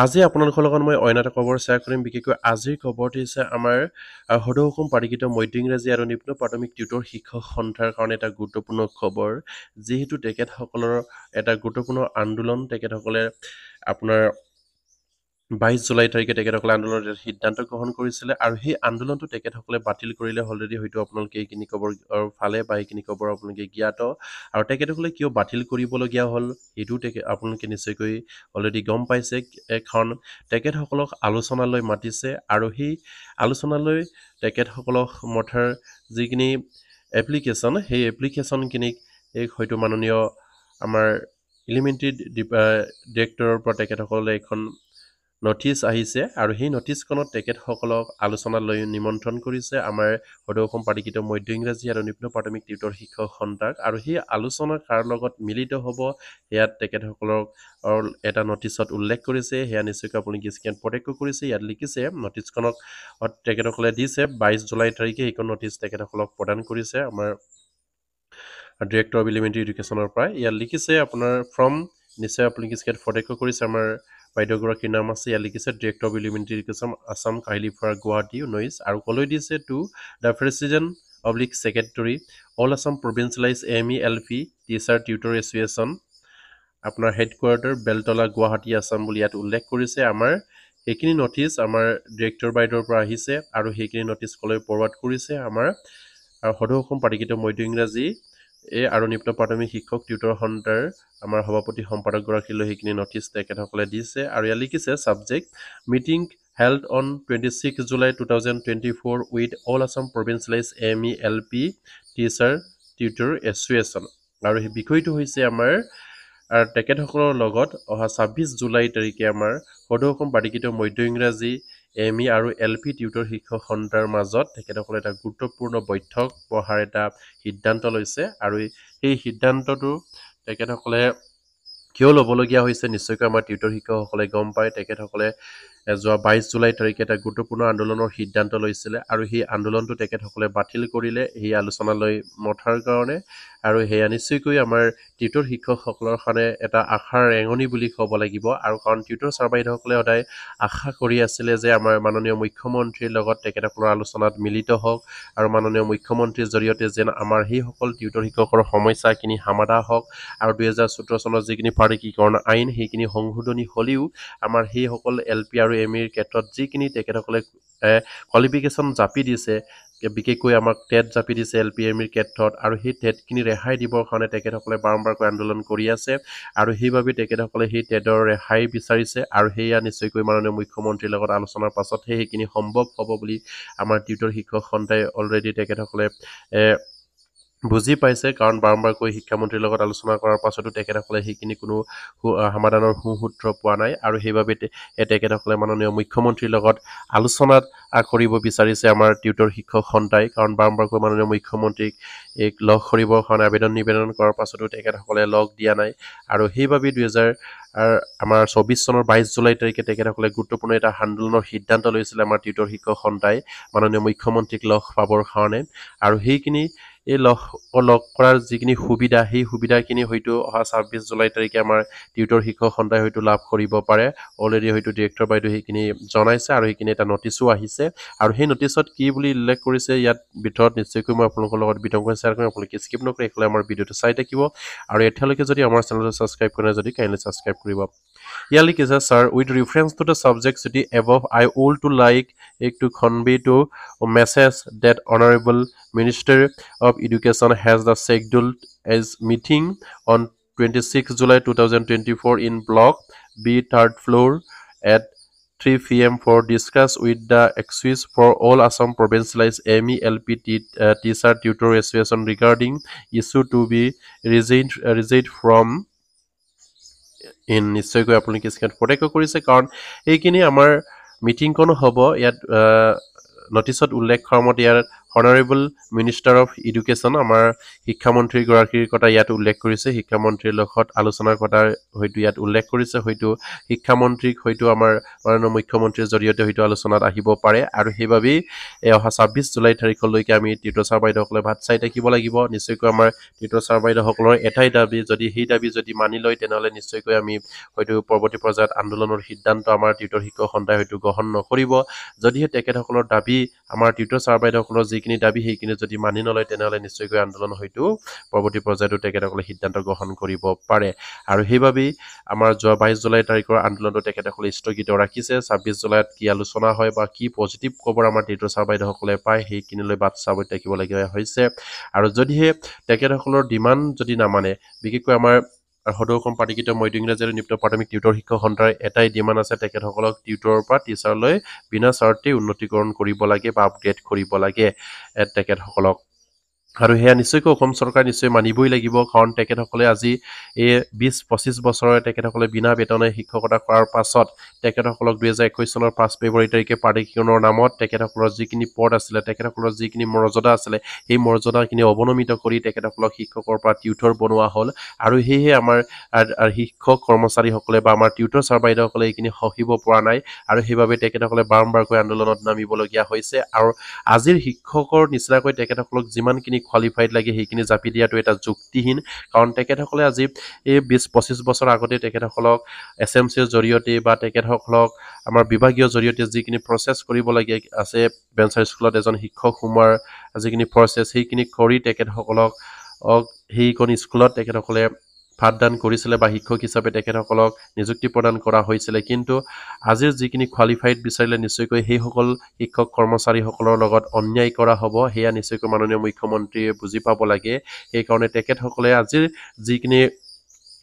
আজি আপোনালোকৰ লগত মই অন্য এটা খবৰ শ্বেয়াৰ কৰিম বিশেষকৈ আজিৰ খবৰটি হৈছে আমাৰ সদৌ অসম পাৰিকৃত মধ্য ইংৰাজী আৰু নিম্ন প্ৰাথমিক টিউটৰ শিক্ষক সন্থাৰ কাৰণে এটা গুৰুত্বপূৰ্ণ খবৰ যিহেতু তেখেতসকলৰ এটা গুৰুত্বপূৰ্ণ আন্দোলন তেখেতসকলে আপোনাৰ 22 জুলাই তাৰিখে তেখেতসকলে আন্দোলনৰ সিদ্ধান্ত গ্ৰহণ কৰিছিলে আৰু সেই আন্দোলনটো তেখেতসকলে বাতিল কৰিলে অলৰেডি হয়তো আপোনালোকে এইখিনি খবৰ ফালে বা এইখিনি খবৰ আপোনালোকে জ্ঞাত আৰু তেখেতসকলে কিয় বাতিল কৰিবলগীয়া হ'ল সেইটো আপোনালোকে নিশ্চয়কৈ অলৰেডি গম পাইছে এখন তেখেতসকলক আলোচনালৈ মাতিছে আৰু সেই আলোচনালৈ তেখেতসকলক মথাৰ যিখিনি এপ্লিকেশ্যন সেই এপ্লিকেশ্যনখিনিক হয়তো মাননীয় আমাৰ এলিমেণ্টাৰী ডিৰেক্টৰৰ পৰা তেখেতসকলে এখন নটিচ আহিছে আৰু সেই নটিচখনত তেখেতসকলক আলোচনালৈ নিমন্ত্ৰণ কৰিছে আমাৰ সদৌ অসম পাৰিকৃত মধ্য ইংৰাজী আৰু নিম্ন প্ৰাথমিক টিউটৰ শিক্ষক সন্থাক আৰু সেই আলোচনা কাৰ লগত মিলিত হ'ব ইয়াত তেখেতসকলক এটা নটিচত উল্লেখ কৰিছে সেয়া নিশ্চয়কৈ আপোনালোকে স্ক্ৰীনত প্ৰত্যক্ষ কৰিছে ইয়াত লিখিছে নটিচখনক তেখেতসকলে দিছে 22 জুলাই তাৰিখে এইখন নটিচ তেখেতসকলক প্ৰদান কৰিছে আমাৰ ডিৰেক্টৰ অফ এলিমেণ্টাৰী এডুকেশ্যনৰ পৰা ইয়াত লিখিছে আপোনাৰ ফ্ৰম নিশ্চয় আপোনালোকে স্ক্ৰীনত প্ৰত্যক্ষ কৰিছে আমাৰ বাইদেউগৰাকীৰ নাম আছে ইয়াত লিখিছে director of elementary education Assam Kahilipara Guwahati 19 আৰু কলৈ দিছে to the president oblique secretary all Assam provincialise MELP teacher tutor association আপোনাৰ হেডকোৱাৰ্টাৰ বেলতলা গুৱাহাটী আছাম বুলি ইয়াত উল্লেখ কৰিছে আমাৰ সেইখিনি নটিচ আমাৰ ডিৰেক্টৰ বাইদেউৰ পৰা আহিছে আৰু সেইখিনি নটিচ কলৈ ফৰৱাৰ্ড কৰিছে আমাৰ সদৌ অসম পাৰিকৃত মধ্য ইংৰাজী আৰু নিম্ন প্ৰাথমিক শিক্ষক টিউটৰ সন্থাৰ আমাৰ সভাপতি সম্পাদকগৰাকীলৈ সেইখিনি নটিচ তেখেতসকলে দিছে আৰু ইয়াত লিখিছে subject meeting held on 26 July 2024 with all Assam provincialized MELP teacher tutor association আৰু সেই বিষয়টো হৈছে আমাৰ তেখেতসকলৰ লগত অহা 26 জুলাই তাৰিখে আমাৰ সদৌ অসম পাৰিকৃত মধ্য ইংৰাজী ME আৰু LP টিউটৰ শিক্ষক সন্থাৰ মাজত তেখেতসকলে এটা গুৰুত্বপূৰ্ণ বৈঠক বহাৰ এটা সিদ্ধান্ত লৈছে আৰু এই সিদ্ধান্তটো তেখেতসকলে কিয় ল'বলগীয়া হৈছে নিশ্চয়কৈ আমাৰ টিউটৰ শিক্ষকসকলে গম পায় তেখেতসকলে যোৱা 22 জুলাই তাৰিখে এটা গুৰুত্বপূৰ্ণ আন্দোলনৰ সিদ্ধান্ত লৈছিলে আৰু সেই আন্দোলনটো তেখেতসকলে বাতিল কৰিলে সেই আলোচনালৈ মথাৰ কাৰণে আৰু সেয়া নিশ্চয়কৈ আমাৰ টিউটৰ শিক্ষকসকলৰ কাৰণে এটা আশাৰ ৰেঙনি বুলি ক'ব লাগিব আৰু কাৰণ টিউটৰ ছাৰ বাইদেউসকলে সদায় আশা কৰি আছিলে যে আমাৰ মাননীয় মুখ্যমন্ত্ৰীৰ লগত তেখেতসকলৰ আলোচনাত মিলিত হওক আৰু মাননীয় মুখ্যমন্ত্ৰীৰ জৰিয়তে যেন আমাৰ সেইসকল টিউটৰ শিক্ষকৰ সমস্যাখিনি সমাধা হওক আৰু 2017 চনৰ যিখিনি প্ৰাদেশিকৰণ আইন সেইখিনি সংশোধনী হ'লেও আমাৰ সেইসকল LP আৰু ME ৰ ক্ষেত্ৰত যিখিনি তেখেতসকলে কোৱালিফিকেশ্যন জাপি দিছে বিশেষকৈ আমাক টেট জাপি দিছে LP ME ৰ ক্ষেত্ৰত আৰু সেই টেটখিনি ৰেহাই দিবৰ কাৰণে তেখেতসকলে বাৰম্বাৰকৈ আন্দোলন কৰি আছে আৰু সেইবাবে তেখেতসকলে সেই টেটৰ ৰেহাই বিচাৰিছে আৰু সেয়া নিশ্চয়কৈ মাননীয় মুখ্যমন্ত্ৰীৰ লগত আলোচনাৰ পাছতহে সেইখিনি সম্ভৱ হ'ব বুলি আমাৰ টিউটৰ শিক্ষক সন্থাই অলৰেডি তেখেতসকলে বুজি পাইছে কাৰণ বাৰম্বাৰকৈ শিক্ষামন্ত্ৰীৰ লগত আলোচনা কৰাৰ পাছতো তেখেতসকলে সেইখিনি কোনো সমাধানৰ সুসূত্ৰ পোৱা নাই আৰু সেইবাবে তেখেতসকলে মাননীয় মুখ্যমন্ত্ৰীৰ লগত আলোচনাত কৰিব বিচাৰিছে আমাৰ টিউটৰ শিক্ষক সন্থাই কাৰণ বাৰম্বাৰকৈ মাননীয় মুখ্যমন্ত্ৰীক লগ কৰিবৰ কাৰণে আবেদন নিবেদন কৰাৰ পাছতো তেখেতসকলে লগ দিয়া নাই আৰু সেইবাবে আমাৰ 24 চনৰ 22 জুলাই তাৰিখে তেখেতসকলে গুৰুত্বপূৰ্ণ এটা আন্দোলনৰ সিদ্ধান্ত লৈছিলে আমাৰ টিউটৰ শিক্ষক সন্থাই মাননীয় মুখ্যমন্ত্ৰীক লগ পাবৰ কাৰণে আৰু সেইখিনি এই লগ কৰাৰ যিখিনি সুবিধা সেই সুবিধাখিনি হয়তো অহা 26 জুলাই তাৰিখে আমাৰ টিউটৰ শিক্ষক সন্থাই হয়তো লাভ কৰিব পাৰে অলৰেডি হয়তো ডিৰেক্টৰ বাইদেউ সেইখিনি জনাইছে আৰু সেইখিনি এটা নটিচো আহিছে আৰু সেই নটিচত কি বুলি উল্লেখ কৰিছে ইয়াত ভিতৰত নিশ্চয়কৈ মই আপোনালোকৰ লগত বিতংকৈ শ্বেয়াৰ কৰিম আপোনালোকে স্কিপ নকৰি এইফালে আমাৰ ভিডিঅ'টো চাই থাকিব আৰু এতিয়ালৈকে যদি আমাৰ চেনেলটো ছাবস্ক্ৰাইব কৰা নাই যদি কাইণ্ডলি ছাবস্ক্ৰাইব কৰিব ইয়াৰ লিখিছে sir with reference to the subject cited above I will to like to convey to message that honourable Minister of Education has the scheduled as meeting on 26 July 2024 in Block B, 3rd floor at 3 p.m. for discuss with the excuse for all Assam provincialized MELP teacher tutor association regarding issue to be resign from in নিশ্চয়কৈ আপোনালোকে স্ক্ৰীনত প্ৰত্যক্ষ কৰিছে কাৰণ এইখিনি আমাৰ মিটিংখন হ'ব ইয়াত নটিচত উল্লেখ কৰা মতে ইয়াৰ অনাৰেবল মিনিষ্টাৰ অফ এডুকেশ্যন আমাৰ শিক্ষামন্ত্ৰীগৰাকীৰ কথা ইয়াত উল্লেখ কৰিছে শিক্ষামন্ত্ৰীৰ লগত আলোচনাৰ কথা হয়তো ইয়াত উল্লেখ কৰিছে হয়তো শিক্ষামন্ত্ৰীক হয়তো আমাৰ মাননীয় মুখ্যমন্ত্ৰীৰ জৰিয়তে হয়তো আলোচনাত আহিব পাৰে আৰু সেইবাবেই অহা 26 জুলাই তাৰিখলৈকে আমি টিউটৰ ছাৰ বাইদেউসকলে ভাত চাই থাকিব লাগিব নিশ্চয়কৈ আমাৰ টিউটৰ ছাৰ বাইদেউসকলৰ এটাই দাবী যদি সেই দাবী যদি মানি লয় তেনেহ'লে নিশ্চয়কৈ আমি হয়তো পৰৱৰ্তী পৰ্যায়ত আন্দোলনৰ সিদ্ধান্ত আমাৰ টিউটৰ শিক্ষক সন্থাই হয়তো গ্ৰহণ নকৰিব যদিহে তেখেতসকলৰ দাবী আমাৰ টিউটৰ ছাৰ বাইদেউসকলৰ যিখিনি দাবী সেইখিনি যদি মানি নলয় তেনেহ'লে নিশ্চয়কৈ আন্দোলন হয়তো পৰৱৰ্তী পৰ্যায়তো তেখেতসকলে সিদ্ধান্ত গ্ৰহণ কৰিব পাৰে আৰু সেইবাবেই আমাৰ যোৱা 22 জুলাই তাৰিখৰ আন্দোলনটো তেখেতসকলে স্থগিত ৰাখিছে 26 জুলাইত কি আলোচনা হয় বা কি পজিটিভ খবৰ আমাৰ টিউটৰ ছাৰ বাইদেউসকলে পায় সেইখিনিলৈ বাট চাব থাকিবলগীয়া হৈছে আৰু যদিহে তেখেতসকলৰ ডিমাণ্ড যদি নামানে বিশেষকৈ আমাৰ সদৌ অসম পাৰ্টিকৃত মধ্য ইংৰাজী আৰু নিম্ন প্ৰাথমিক টিউটৰ শিক্ষক সন্থাৰ এটাই ডিমাণ্ড আছে তেখেতসকলক টিউটৰৰ পৰা টিচাৰলৈ বিনা স্বাৰ্থে উন্নতিকৰণ কৰিব লাগে বা আপগ্ৰেড কৰিব লাগে তেখেতসকলক আৰু হেয়া নিশ্চয়কৈ অসম চৰকাৰ নিশ্চয় মানিবই লাগিব কাৰণ তেখেতসকলে আজি এই 20-25 বছৰে তেখেতসকলে বিনা বেতনে শিক্ষকতা কৰাৰ পাছত তেখেতসকলক 2021 চনৰ 5 ফেব্ৰুৱাৰী তাৰিখে প্ৰাধিকৰণৰ নামত তেখেতসকলৰ যিখিনি পদ আছিলে তেখেতসকলৰ যিখিনি মৰ্যাদা আছিলে সেই মৰ্যাদাখিনি অৱনমিত কৰি তেখেতসকলক শিক্ষকৰ পৰা টিউটৰ বনোৱা হ'ল আৰু সেয়েহে আমাৰ শিক্ষক কৰ্মচাৰীসকলে বা আমাৰ টিউটৰ ছাৰ বাইদেউসকলে এইখিনি সহিব পৰা নাই আৰু সেইবাবে তেখেতসকলে বাৰম্বাৰকৈ আন্দোলনত নামিবলগীয়া হৈছে আৰু আজিৰ শিক্ষকৰ নিচিনাকৈ তেখেতসকলক যিমানখিনি কোৱালিফাইড লাগে সেইখিনি জাপি দিয়াটো এটা যুক্তিহীন কাৰণ তেখেতসকলে আজি এই 20-25 বছৰ আগতে তেখেতসকলক SMCৰ জৰিয়তে বা তেখেতসকলক আমাৰ বিভাগীয় জৰিয়তে যিখিনি প্ৰচেছ কৰিব লাগে আছে বেঞ্চাৰ স্কুলত এজন শিক্ষক সোমোৱাৰ যিখিনি প্ৰচেছ সেইখিনি কৰি তেখেতসকলক সেইখন স্কুলত তেখেতসকলে পাঠদান কৰিছিলে বা শিক্ষক হিচাপে তেখেতসকলক নিযুক্তি প্ৰদান কৰা হৈছিলে কিন্তু আজিৰ যিখিনি কোৱালিফাইড বিচাৰিলে নিশ্চয়কৈ সেইসকল শিক্ষক কৰ্মচাৰীসকলৰ লগত অন্যায় কৰা হ'ব সেয়া নিশ্চয়কৈ মাননীয় মুখ্যমন্ত্ৰীয়ে বুজি পাব লাগে সেইকাৰণে তেখেতসকলে আজিৰ যিখিনি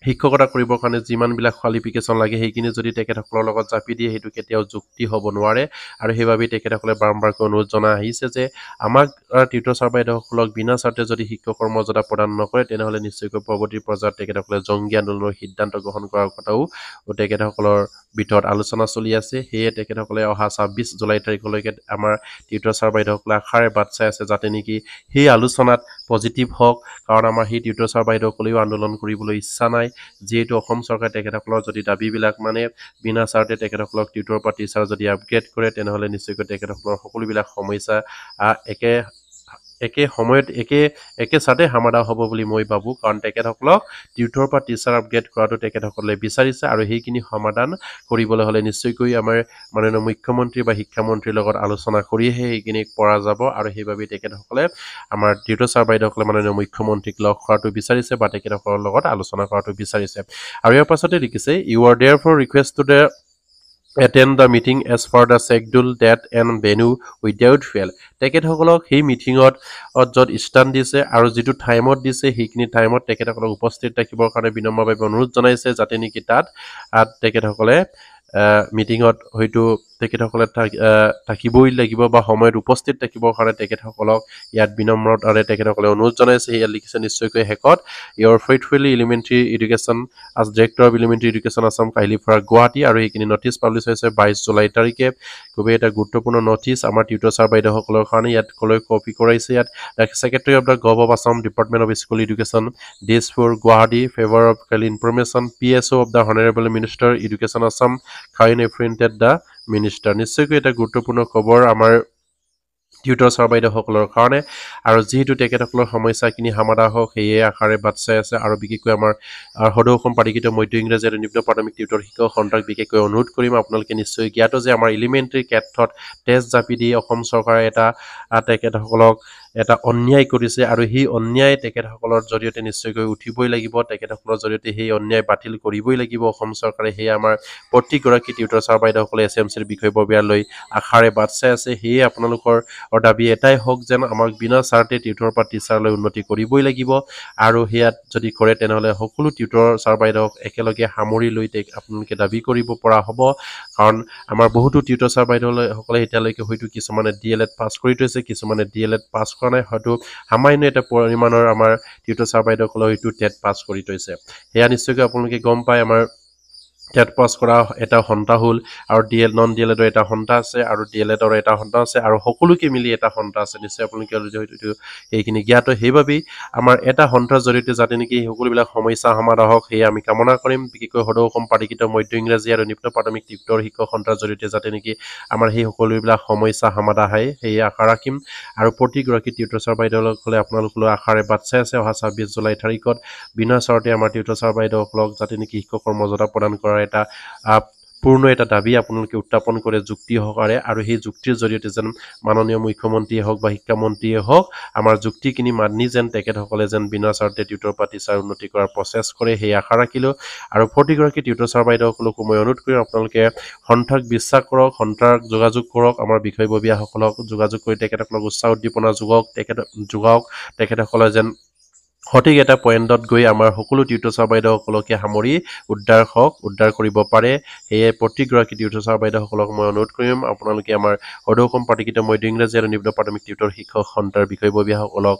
শিক্ষকতা কৰিবৰ কাৰণে যিমানবিলাক কোৱালিফিকেশ্যন লাগে সেইখিনি যদি তেখেতসকলৰ লগত জাপি দিয়ে সেইটো কেতিয়াও যুক্তি হ'ব নোৱাৰে আৰু সেইবাবে তেখেতসকলে বাৰম্বাৰকৈ অনুৰোধ জনাই আহিছে যে আমাক টিউটৰ ছাৰ বাইদেউসকলক বিনা স্বাৰ্থে যদি শিক্ষকৰ মৰ্যাদা প্ৰদান নকৰে তেনেহ'লে নিশ্চয়কৈ পৰৱৰ্তী পৰ্যায়ত তেখেতসকলে জংগী আন্দোলনৰ সিদ্ধান্ত গ্ৰহণ কৰাৰ কথাও তেখেতসকলৰ ভিতৰত আলোচনা চলি আছে সেয়ে তেখেতসকলে অহা 26 জুলাই তাৰিখলৈকে আমাৰ টিউটৰ ছাৰ বাইদেউসকলে আশাৰে বাট চাই আছে যাতে নেকি সেই আলোচনাত পজিটিভ হওক কাৰণ আমাৰ সেই টিউটৰ ছাৰ বাইদেউসকলেও আন্দোলন কৰিবলৈ ইচ্ছা নাই যিহেতু অসম চৰকাৰে তেখেতসকলৰ যদি দাবীবিলাক মানে বিনা স্বাৰ্থে তেখেতসকলক টিউটৰৰ পৰা টিচাৰ যদি আপগ্ৰেড কৰে তেনেহ'লে নিশ্চয়কৈ তেখেতসকলৰ সকলোবিলাক সমস্যা একে সময়ত একে চাতে সমাধা হ'ব বুলি মই ভাবোঁ কাৰণ তেখেতসকলক টিউটৰৰ পৰা টিচাৰ আপগ্ৰেড কৰাটো তেখেতসকলে বিচাৰিছে আৰু সেইখিনি সমাধান কৰিবলৈ হ'লে নিশ্চয়কৈ আমাৰ মাননীয় মুখ্যমন্ত্ৰী বা শিক্ষামন্ত্ৰীৰ লগত আলোচনা কৰিহে সেইখিনি পৰা যাব আৰু সেইবাবে তেখেতসকলে আমাৰ টিউটৰ ছাৰ বাইদেউসকলে মাননীয় মুখ্যমন্ত্ৰীক লগ কৰাটো বিচাৰিছে বা তেখেতসকলৰ লগত আলোচনা কৰাটো বিচাৰিছে আৰু ইয়াৰ পাছতে লিখিছে you are there for request to the attend the meeting as per the schedule date and venue without fail তেখেতসকলক সেই মিটিঙত য'ত স্থান দিছে আৰু যিটো টাইমত দিছে সেইখিনি টাইমত তেখেতসকলক উপস্থিত থাকিবৰ কাৰণে বিনম্ৰভাৱে অনুৰোধ জনাইছে যাতে নেকি তাত তেখেতসকলে মিটিঙত হয়তো তেখেতসকলে থাকিবই লাগিব বা সময়ত উপস্থিত থাকিবৰ কাৰণে তেখেতসকলক ইয়াত বিনম্ৰতাৰে তেখেতসকলে অনুৰোধ জনাইছে ইয়াত লিখিছে নিশ্চয়কৈ শেষত yours faithfully elementary education as Director of Elementary Education Assam Kahilipara Guwahati আৰু এইখিনি নটিচ পাব্লিছ হৈছে 22 জুলাই তাৰিখে খুবেই এটা গুৰুত্বপূৰ্ণ নটিচ আমাৰ টিউটৰ ছাৰ বাইদেউসকলৰ কাৰণে ইয়াত কপি কৰাইছে ইয়াত Secretary of the Gov of Assam Department of School Education Dispur Guwahati favor of information PSO of the Honorable Minister Education Assam kindly printed the minister নিশ্চয়কৈ এটা গুৰুত্বপূৰ্ণ খবৰ আমাৰ টিউটৰ ছাৰ বাইদেউসকলৰ কাৰণে আৰু যিহেতু তেখেতসকলৰ সমস্যাখিনি সমাধা হওক সেয়ে আশাৰে বাট চাই আছে আৰু বিশেষকৈ আমাৰ সদৌ অসম পাৰ্টিকৃত মধ্য ইংৰাজী আৰু নিম্ন প্ৰাথমিক টিউটৰ শিক্ষক সন্থাক বিশেষকৈ অনুৰোধ কৰিম আপোনালোকে নিশ্চয় জ্ঞাত যে আমাৰ এলিমেণ্টাৰী ক্ষেত্ৰত টেষ্ট জাপি দি অসম চৰকাৰে তেখেতসকলক এটা অন্যায় কৰিছে আৰু সেই অন্যায় তেখেতসকলৰ জৰিয়তে নিশ্চয়কৈ উঠিবই লাগিব তেখেতসকলৰ জৰিয়তে সেই অন্যায় বাতিল কৰিবই লাগিব অসম চৰকাৰে সেয়ে আমাৰ প্ৰতিগৰাকী টিউটৰ ছাৰ বাইদেউসকলে SMCৰ বিষয়ববীয়ালৈ আশাৰে বাট চাই আছে সেয়ে আপোনালোকৰ দাবী এটাই হওক যেন আমাক বিনা স্বাৰ্থে টিউটৰৰ পৰা টিচাৰলৈ উন্নতি কৰিবই লাগিব আৰু সেয়াত যদি কৰে তেনেহ'লে সকলো টিউটৰ ছাৰ বাইদেউক একেলগে সামৰি লৈ আপোনালোকে দাবী কৰিব পৰা হ'ব কাৰণ আমাৰ বহুতো টিউটৰ ছাৰ বাইদেউসকলে এতিয়ালৈকে হয়তো কিছুমানে DLED পাছ কৰি থৈছে কিছুমানে DLED পাছ কৰা নাই হয়তো সামান্য এটা পৰিমাণৰ আমাৰ টিউটৰ ছাৰ বাইদেউসকলে হয়তো টেট পাছ কৰি থৈছে সেয়া নিশ্চয়কৈ আপোনালোকে গম পায় আমাৰ টেট পাছ কৰা এটা সন্থা হ'ল আৰু নন ডিএলএডৰ এটা সন্থা আছে আৰু ডিএলএডৰ এটা সন্থা আছে আৰু সকলোকে মিলি এটা সন্থা আছে নিশ্চয় আপোনালোকে হয়তো সেইখিনি জ্ঞাত সেইবাবেই আমাৰ এটা সন্থাৰ জৰিয়তে যাতে নেকি সকলোবিলাক সমস্যা সমাধান হওক সেয়ে আমি কামনা কৰিম বিশেষকৈ সদৌ অসম প্ৰাধিকৃত মধ্য ইংৰাজী আৰু নিম্ন প্ৰাথমিক টিউটৰ শিক্ষক সন্থাৰ জৰিয়তে যাতে নেকি আমাৰ সেই সকলোবিলাক সমস্যা সমাধান হয় সেয়ে আশা ৰাখিম আৰু প্ৰতিগৰাকী টিউটৰ ছাৰ বাইদেউসকলে আপোনালোকলৈ আশাৰে বাট চাই আছে অহা 26 জুলাই তাৰিখত বিনয় ছাৰতে আমাৰ টিউটৰ ছাৰ বাইদেউসকলক যাতে নেকি শিক্ষকৰ মৰ্যাদা প্ৰদান কৰাৰ এটা পূৰ্ণ এটা দাবী আপোনালোকে উত্থাপন কৰে যুক্তি সহকাৰে আৰু সেই যুক্তিৰ জৰিয়তে যেন মাননীয় মুখ্যমন্ত্ৰীয়ে হওক বা শিক্ষামন্ত্ৰীয়ে হওক আমাৰ যুক্তিখিনি মানি যেন তেখেতসকলে যেন বিনা স্বাৰ্থে টিউটৰ প্ৰতিষ্ঠাৰ উন্নতি কৰাৰ প্ৰচেষ্টা কৰে সেই আশা ৰাখিলোঁ আৰু প্ৰতিগৰাকী টিউটৰ ছাৰ বাইদেউসকলকো মই অনুৰোধ কৰিম আপোনালোকে সন্থাক বিশ্বাস কৰক সন্থাক যোগাযোগ কৰক আমাৰ বিষয়ববীয়াসকলক যোগাযোগ কৰি তেখেতসকলক উৎসাহ উদ্দীপনা যোগাওক তেখেতসকলে যেন সঠিক এটা পইণ্টত গৈ আমাৰ সকলো টিউটৰ ছাৰ বাইদেউসকলকে সামৰি উদ্ধাৰ কৰিব পাৰে সেয়ে প্ৰতিগৰাকী টিউটৰ ছাৰ বাইদেউসকলক মই অনুৰোধ কৰিম আপোনালোকে আমাৰ সদৌ অসম প্ৰাধিকৃত মধ্য ইংৰাজী আৰু নিম্ন প্ৰাথমিক টিউটৰ শিক্ষক সন্থাৰ বিষয়ববীয়াসকলক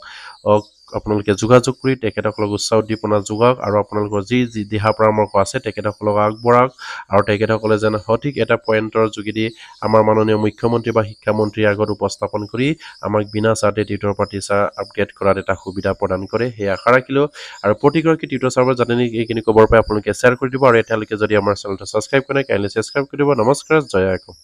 আপোনালোকে যোগাযোগ কৰি তেখেতসকলক উৎসাহ উদ্দীপনা যোগাওক আৰু আপোনালোকৰ যি দিহা পৰামৰ্শ আছে তেখেতসকলক আগবঢ়াওক আৰু তেখেতসকলে যেন সঠিক এটা পইণ্টৰ যোগেদি আমাৰ মাননীয় মুখ্যমন্ত্ৰী বা শিক্ষামন্ত্ৰীৰ আগত উপস্থাপন কৰি আমাক বিনা চাৰ্টে টিউটৰ প্ৰতিষ্ঠা আপগ্ৰেড কৰাত এটা সুবিধা প্ৰদান কৰে সেই আশা ৰাখিলোঁ আৰু প্ৰতিগৰাকী টিউটৰ ছাৰৰ যাতে এইখিনি খবৰ পাই আপোনালোকে শ্বেয়াৰ কৰি দিব আৰু এতিয়ালৈকে যদি আমাৰ চেনেলটো ছাবস্ক্ৰাইব কৰে কাইণ্ডলি ছাবস্ক্ৰাইব কৰি দিব নমস্কাৰ জয় আইকম